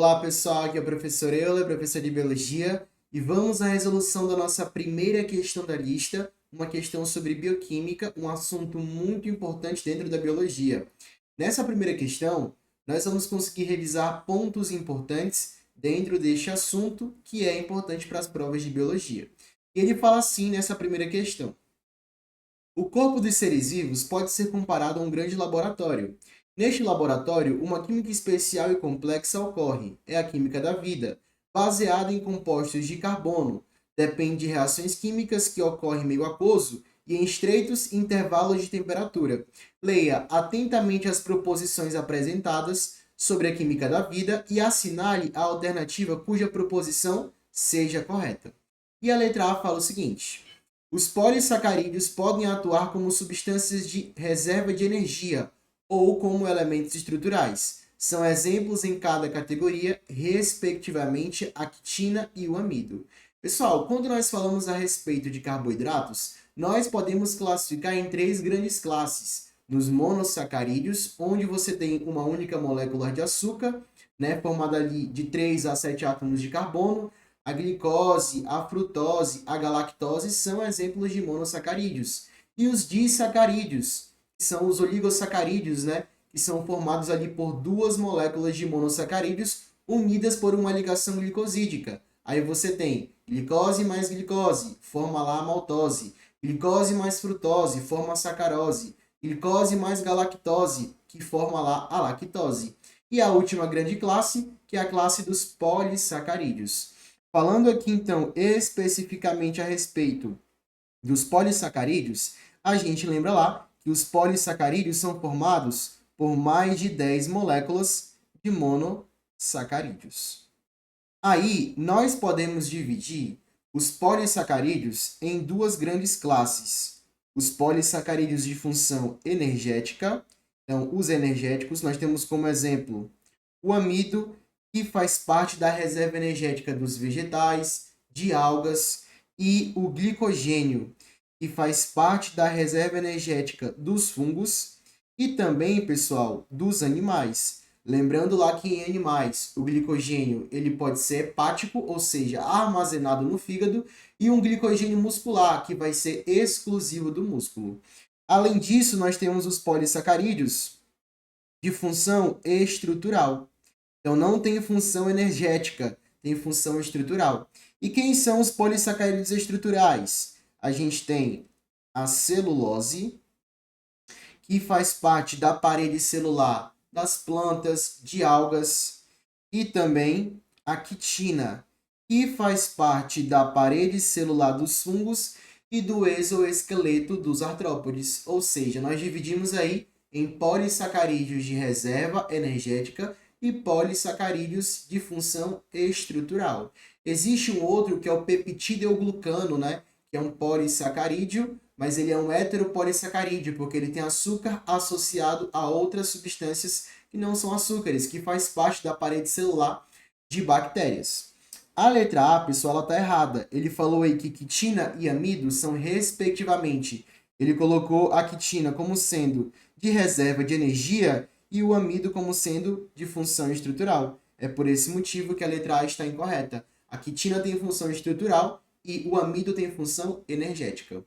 Olá pessoal, aqui é o professor Euler, professor de Biologia, e vamos à resolução da nossa primeira questão da lista, uma questão sobre bioquímica, um assunto muito importante dentro da biologia. Nessa primeira questão, nós vamos conseguir revisar pontos importantes dentro deste assunto, que é importante para as provas de biologia. E ele fala assim nessa primeira questão: o corpo dos seres vivos pode ser comparado a um grande laboratório. Neste laboratório, uma química especial e complexa ocorre, é a química da vida, baseada em compostos de carbono. Depende de reações químicas que ocorrem em meio aquoso e em estreitos intervalos de temperatura. Leia atentamente as proposições apresentadas sobre a química da vida e assinale a alternativa cuja proposição seja correta. E a letra A fala o seguinte: os polissacarídeos podem atuar como substâncias de reserva de energia ou como elementos estruturais. São exemplos em cada categoria, respectivamente, a quitina e o amido. Pessoal, quando nós falamos a respeito de carboidratos, nós podemos classificar em três grandes classes. Nos monossacarídeos, onde você tem uma única molécula de açúcar, formada ali de 3 a 7 átomos de carbono. A glicose, a frutose, a galactose são exemplos de monossacarídeos. E os disacarídeos, que são os oligosacarídeos, que são formados ali por duas moléculas de monossacarídeos unidas por uma ligação glicosídica. Aí você tem glicose mais glicose, forma lá a maltose. Glicose mais frutose, forma a sacarose. Glicose mais galactose, que forma lá a lactose. E a última grande classe, que é a classe dos polissacarídeos. Falando aqui, então, especificamente a respeito dos polissacarídeos, a gente lembra lá que os polissacarídeos são formados por mais de 10 moléculas de monossacarídeos. Aí, nós podemos dividir os polissacarídeos em duas grandes classes. Os polissacarídeos de função energética, então, os energéticos, nós temos como exemplo o amido, que faz parte da reserva energética dos vegetais, de algas, e o glicogênio, que faz parte da reserva energética dos fungos e também, pessoal, dos animais. Lembrando lá que em animais, o glicogênio ele pode ser hepático, ou seja, armazenado no fígado, e um glicogênio muscular, que vai ser exclusivo do músculo. Além disso, nós temos os polissacarídeos de função estrutural. Então, não tem função energética, tem função estrutural. E quem são os polissacarídeos estruturais? A gente tem a celulose, que faz parte da parede celular das plantas, de algas, e também a quitina, que faz parte da parede celular dos fungos e do exoesqueleto dos artrópodes. Ou seja, nós dividimos aí em polissacarídeos de reserva energética e polissacarídeos de função estrutural. Existe um outro que é o peptidoglucano, que é um polissacarídeo, mas ele é um heteropolissacarídeo, porque ele tem açúcar associado a outras substâncias que não são açúcares, que faz parte da parede celular de bactérias. A letra A, pessoal, ela está errada. Ele falou aí que quitina e amido são, respectivamente, ele colocou a quitina como sendo de reserva de energia e o amido como sendo de função estrutural. É por esse motivo que a letra A está incorreta. A quitina tem função estrutural e o amido tem função energética.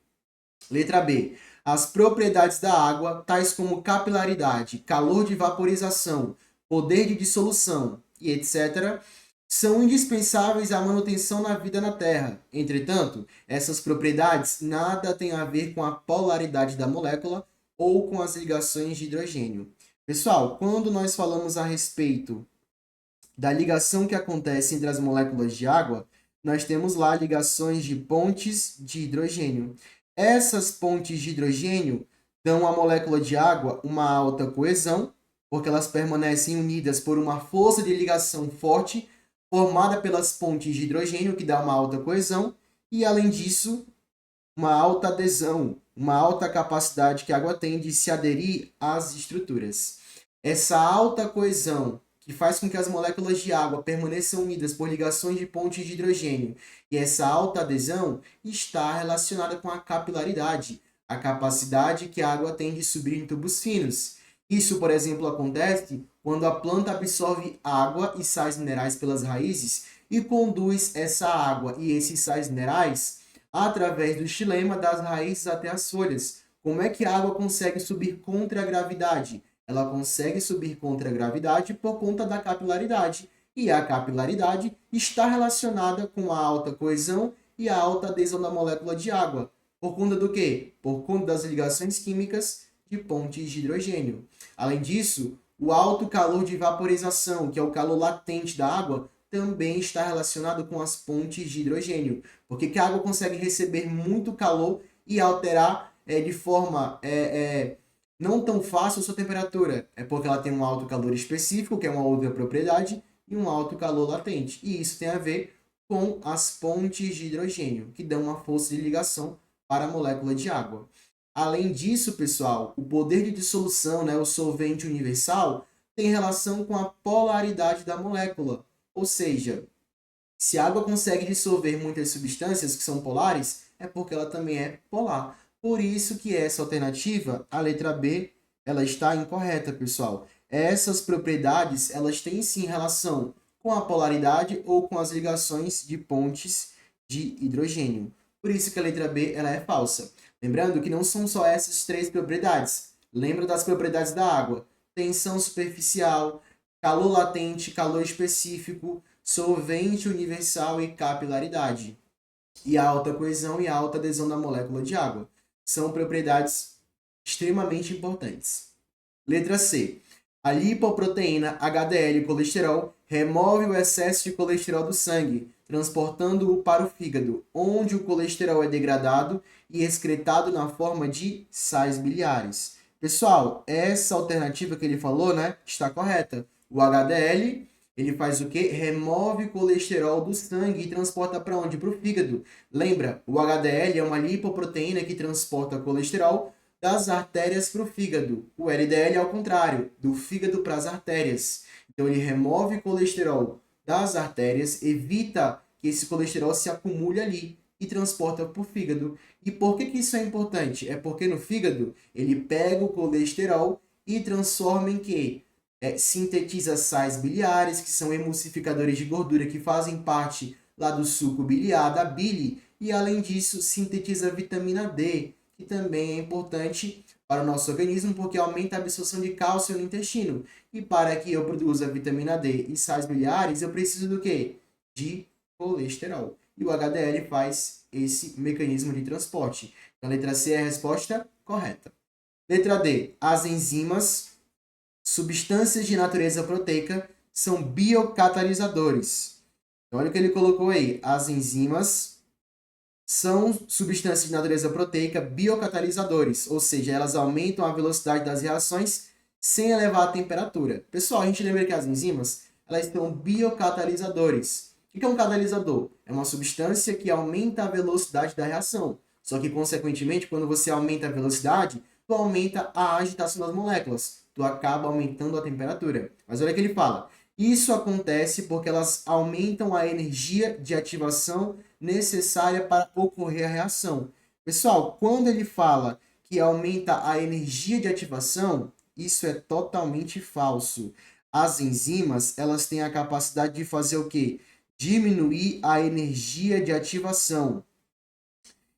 Letra B. As propriedades da água, tais como capilaridade, calor de vaporização, poder de dissolução e etc., são indispensáveis à manutenção na vida na Terra. Entretanto, essas propriedades nada têm a ver com a polaridade da molécula ou com as ligações de hidrogênio. Pessoal, quando nós falamos a respeito da ligação que acontece entre as moléculas de água, nós temos lá ligações de pontes de hidrogênio. Essas pontes de hidrogênio dão à molécula de água uma alta coesão, porque elas permanecem unidas por uma força de ligação forte, formada pelas pontes de hidrogênio, que dá uma alta coesão, e além disso, uma alta adesão, uma alta capacidade que a água tem de se aderir às estruturas. Essa alta coesão, que faz com que as moléculas de água permaneçam unidas por ligações de pontes de hidrogênio, e essa alta adesão está relacionada com a capilaridade, a capacidade que a água tem de subir em tubos finos. Isso, por exemplo, acontece quando a planta absorve água e sais minerais pelas raízes e conduz essa água e esses sais minerais através do xilema das raízes até as folhas. Como é que a água consegue subir contra a gravidade? Ela consegue subir contra a gravidade por conta da capilaridade. E a capilaridade está relacionada com a alta coesão e a alta adesão da molécula de água. Por conta do quê? Por conta das ligações químicas de pontes de hidrogênio. Além disso, o alto calor de vaporização, que é o calor latente da água, também está relacionado com as pontes de hidrogênio, porque a água consegue receber muito calor e alterar de forma não tão fácil a sua temperatura. É porque ela tem um alto calor específico, que é uma outra propriedade, e um alto calor latente. E isso tem a ver com as pontes de hidrogênio, que dão uma força de ligação para a molécula de água. Além disso, pessoal, o poder de dissolução, o solvente universal, tem relação com a polaridade da molécula. Ou seja, se a água consegue dissolver muitas substâncias que são polares, é porque ela também é polar. Por isso que essa alternativa, a letra B, ela está incorreta, pessoal. Essas propriedades, elas têm sim relação com a polaridade ou com as ligações de pontes de hidrogênio. Por isso que a letra B, ela é falsa. Lembrando que não são só essas três propriedades. Lembra das propriedades da água: tensão superficial, calor latente, calor específico, solvente universal e capilaridade. E a alta coesão e a alta adesão da molécula de água. São propriedades extremamente importantes. Letra C. A lipoproteína HDL colesterol remove o excesso de colesterol do sangue, transportando-o para o fígado, onde o colesterol é degradado e excretado na forma de sais biliares. Pessoal, essa alternativa que ele falou, está correta. O HDL, ele faz o quê? Remove o colesterol do sangue e transporta para onde? Para o fígado. Lembra, o HDL é uma lipoproteína que transporta colesterol das artérias para o fígado. O LDL é ao contrário, do fígado para as artérias. Então, ele remove colesterol das artérias, evita que esse colesterol se acumule ali e transporta para o fígado. E por que isso é importante? É porque no fígado, ele pega o colesterol e transforma em quê? Sintetiza sais biliares, que são emulsificadores de gordura que fazem parte lá do suco biliar, da bile, e além disso, sintetiza vitamina D, que também é importante para o nosso organismo, porque aumenta a absorção de cálcio no intestino. E para que eu produza vitamina D e sais biliares, eu preciso do quê? De colesterol. E o HDL faz esse mecanismo de transporte. Então, a letra C é a resposta correta. Letra D. As enzimas, substâncias de natureza proteica, são biocatalisadores. Então, olha o que ele colocou aí. As enzimas são substâncias de natureza proteica biocatalisadores, ou seja, elas aumentam a velocidade das reações sem elevar a temperatura. Pessoal, a gente lembra que as enzimas, elas são biocatalisadores. O que é um catalisador? É uma substância que aumenta a velocidade da reação. Só que, consequentemente, quando você aumenta a velocidade, tu aumenta a agitação das moléculas. Tu acaba aumentando a temperatura. Mas olha o que ele fala. Isso acontece porque elas aumentam a energia de ativação necessária para ocorrer a reação. Pessoal, quando ele fala que aumenta a energia de ativação, isso é totalmente falso. As enzimas, elas têm a capacidade de fazer o quê? Diminuir a energia de ativação.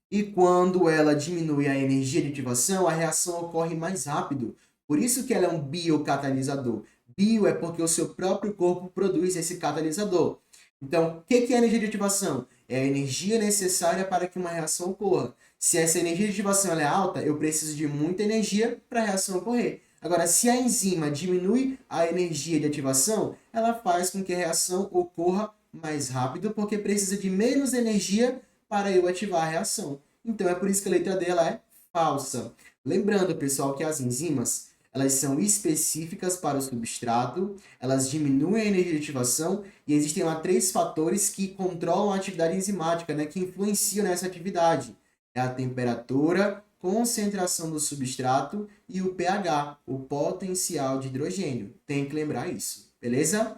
E quando ela diminui a energia de ativação, a reação ocorre mais rápido. Por isso que ela é um biocatalisador. Bio é porque o seu próprio corpo produz esse catalisador. Então, o que é a energia de ativação? É a energia necessária para que uma reação ocorra. Se essa energia de ativação ela é alta, eu preciso de muita energia para a reação ocorrer. Agora, se a enzima diminui a energia de ativação, ela faz com que a reação ocorra mais rápido, porque precisa de menos energia para eu ativar a reação. Então, é por isso que a letra D ela é falsa. Lembrando, pessoal, que as enzimas elas são específicas para o substrato, elas diminuem a energia de ativação e existem lá 3 fatores que controlam a atividade enzimática, que influenciam nessa atividade. É a temperatura, concentração do substrato e o pH, o potencial de hidrogênio. Tem que lembrar isso, beleza?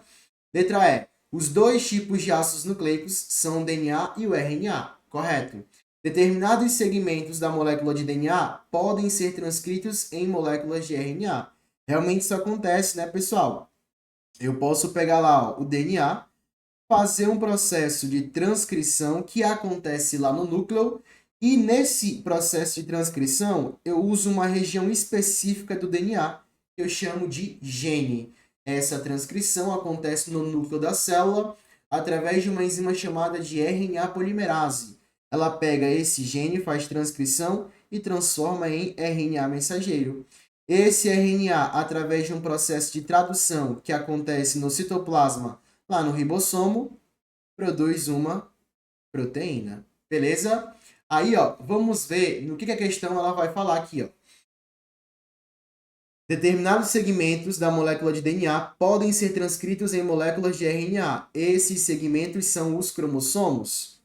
Letra E. Os 2 tipos de ácidos nucleicos são o DNA e o RNA, correto? Determinados segmentos da molécula de DNA podem ser transcritos em moléculas de RNA. Realmente isso acontece, pessoal? Eu posso pegar lá, ó, o DNA, fazer um processo de transcrição que acontece lá no núcleo, e nesse processo de transcrição eu uso uma região específica do DNA, que eu chamo de gene. Essa transcrição acontece no núcleo da célula através de uma enzima chamada de RNA polimerase. Ela pega esse gene, faz transcrição e transforma em RNA mensageiro. Esse RNA, através de um processo de tradução que acontece no citoplasma, lá no ribossomo, produz uma proteína. Beleza? Aí, ó, vamos ver no que a questão ela vai falar aqui, ó. Determinados segmentos da molécula de DNA podem ser transcritos em moléculas de RNA. Esses segmentos são os cromossomos?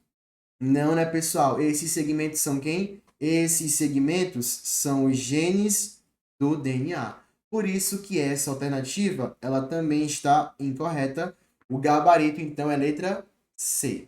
Não, né, pessoal? Esses segmentos são quem? Esses segmentos são os genes do DNA. Por isso que essa alternativa, ela também está incorreta. O gabarito, então, é letra C.